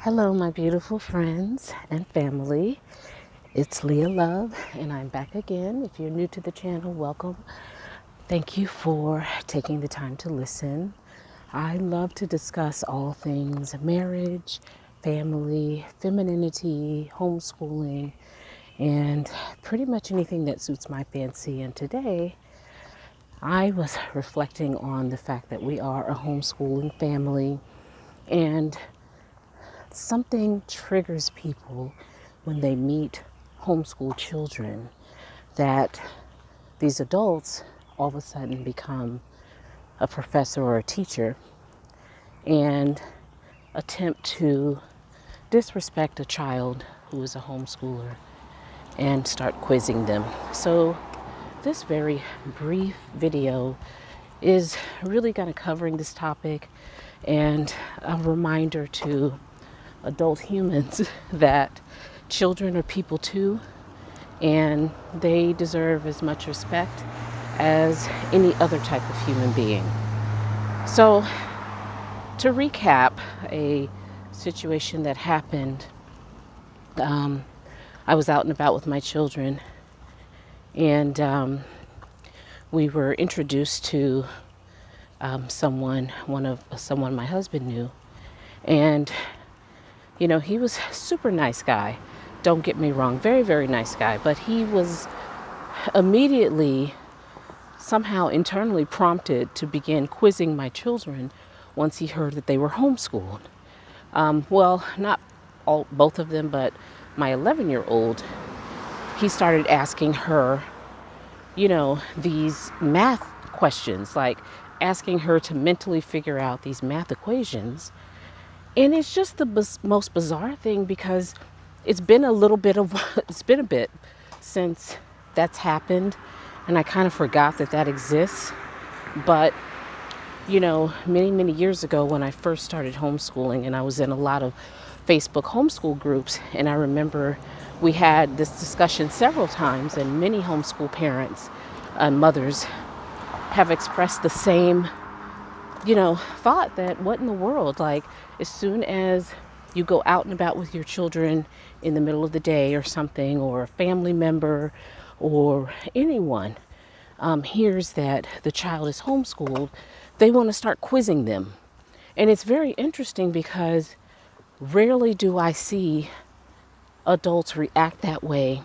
Hello, my beautiful friends and family. It's Leah Love, and I'm back again. If you're new to the channel, welcome. Thank you for taking the time to listen. I love to discuss all things marriage, family, femininity, homeschooling, and pretty much anything that suits my fancy. And today, I was reflecting on the fact that we are a homeschooling family, and something triggers people when they meet homeschool children that these adults all of a sudden become a professor or a teacher and attempt to disrespect a child who is a homeschooler and start quizzing them. So this very brief video is really kind of covering this topic and a reminder to adult humans that children are people too, and they deserve as much respect as any other type of human being. So, to recap a situation that happened, I was out and about with my children, and we were introduced to someone my husband knew, and he was a super nice guy. Don't get me wrong, very, very nice guy. But he was immediately somehow internally prompted to begin quizzing my children once he heard that they were homeschooled. Well, not both of them, but my 11-year-old, he started asking her, these math questions, like asking her to mentally figure out these math equations. And it's just the most bizarre thing because it's been a bit since that's happened. And I kind of forgot that exists. But, many, many years ago when I first started homeschooling, and I was in a lot of Facebook homeschool groups, and I remember we had this discussion several times, and many homeschool parents and mothers have expressed the same thought that what in the world, like as soon as you go out and about with your children in the middle of the day or something, or a family member or anyone hears that the child is homeschooled, they want to start quizzing them. And it's very interesting because rarely do I see adults react that way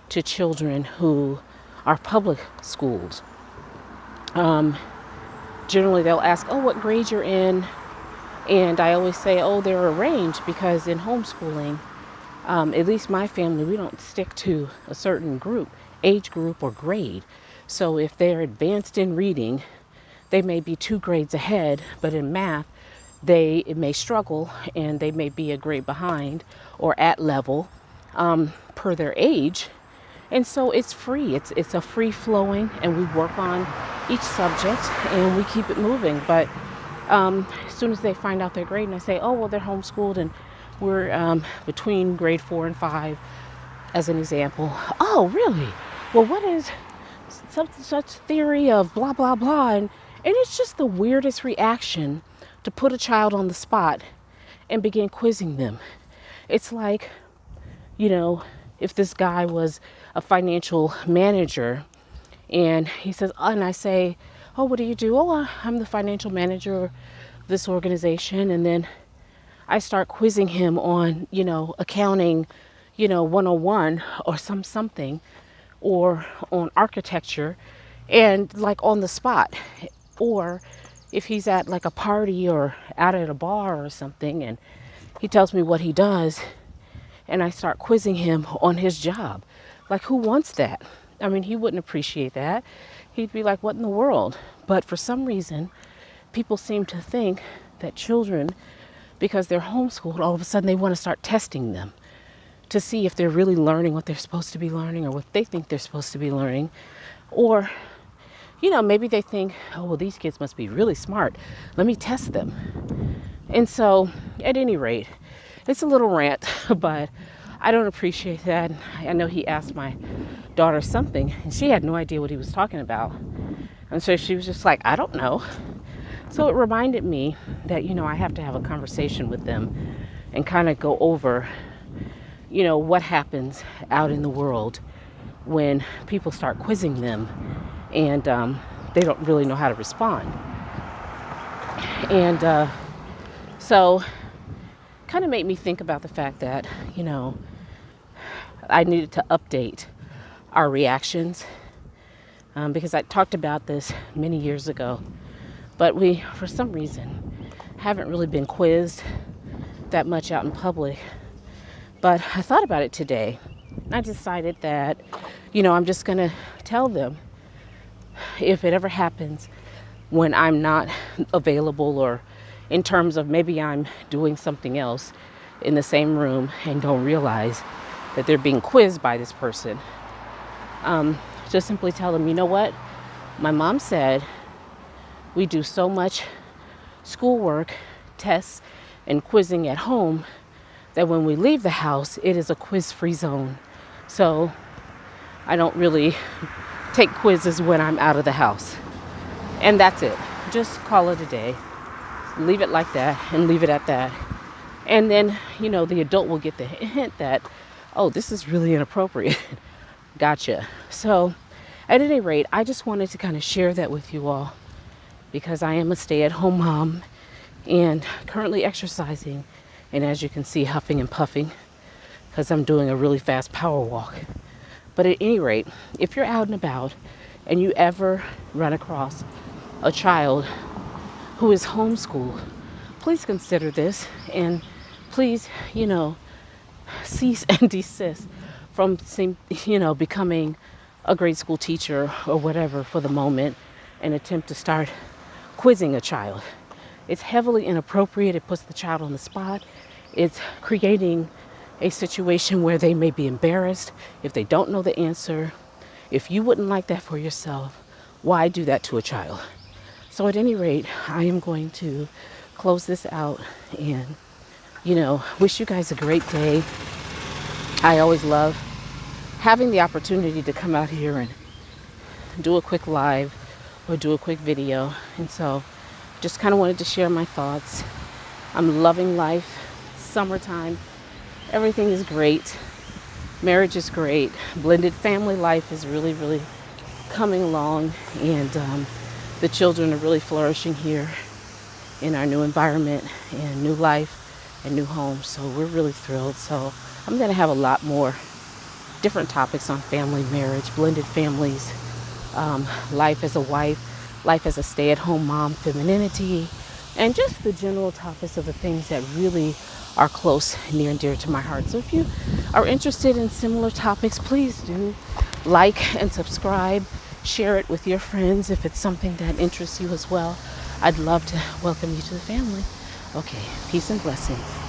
to children who are public schooled. Generally, they'll ask, oh, what grade you're in? And I always say, oh, they're arranged, because in homeschooling, at least my family, we don't stick to a certain age group or grade. So if they're advanced in reading, they may be 2 grades ahead, but in math, it may struggle and they may be a grade behind or at level per their age. And so it's free. It's a free flowing, and we work on each subject and we keep it moving. But as soon as they find out their grade and I say, oh, well, they're homeschooled and we're between grade 4 and 5, as an example. Oh, really? Well, what is such theory of blah, blah, blah? And it's just the weirdest reaction to put a child on the spot and begin quizzing them. It's like, if this guy was a financial manager and he says, and I say, oh, what do you do? Oh, I'm the financial manager of this organization. And then I start quizzing him on, accounting, 101 or something, or on architecture, and like on the spot. Or if he's at like a party or out at a bar or something and he tells me what he does, and I start quizzing him on his job. Like, who wants that? I mean, he wouldn't appreciate that. He'd be like, what in the world? But for some reason, people seem to think that children, because they're homeschooled, all of a sudden they want to start testing them to see if they're really learning what they're supposed to be learning or what they think they're supposed to be learning. Or, maybe they think, oh, well, these kids must be really smart. Let me test them. And so, at any rate, it's a little rant, but I don't appreciate that. I know he asked my daughter something, and she had no idea what he was talking about. And so she was just like, I don't know. So it reminded me that, I have to have a conversation with them and kind of go over, what happens out in the world when people start quizzing them and they don't really know how to respond. And so kind of made me think about the fact that, I needed to update our reactions because I talked about this many years ago, but we, for some reason, haven't really been quizzed that much out in public. But I thought about it today. I decided that, I'm just going to tell them if it ever happens when I'm not available, or in terms of maybe I'm doing something else in the same room and don't realize that they're being quizzed by this person. Just simply tell them, you know what? My mom said we do so much schoolwork, tests, and quizzing at home that when we leave the house, it is a quiz-free zone. So I don't really take quizzes when I'm out of the house. And that's it. Just call it a day. Leave it like that and leave it at that. And then, the adult will get the hint that, oh, this is really inappropriate. Gotcha. So at any rate, I just wanted to kind of share that with you all because I am a stay-at-home mom and currently exercising. And as you can see, huffing and puffing because I'm doing a really fast power walk. But at any rate, if you're out and about and you ever run across a child who is homeschooled, please consider this and please, cease and desist from, becoming a grade school teacher or whatever for the moment and attempt to start quizzing a child. It's heavily inappropriate. It puts the child on the spot. It's creating a situation where they may be embarrassed if they don't know the answer. If you wouldn't like that for yourself, why do that to a child? So at any rate, I am going to close this out and, wish you guys a great day. I always love having the opportunity to come out here and do a quick live or do a quick video. And so just kind of wanted to share my thoughts. I'm loving life. Summertime. Everything is great. Marriage is great. Blended family life is really, really coming along. And the children are really flourishing here in our new environment and new life and new home. So we're really thrilled. So I'm going to have a lot more different topics on family, marriage, blended families, life as a wife, life as a stay-at-home mom, femininity, and just the general topics of the things that really are close, near and dear to my heart. So if you are interested in similar topics, please do like and subscribe. Share it with your friends if it's something that interests you as well. I'd love to welcome you to the family. Okay, peace and blessings.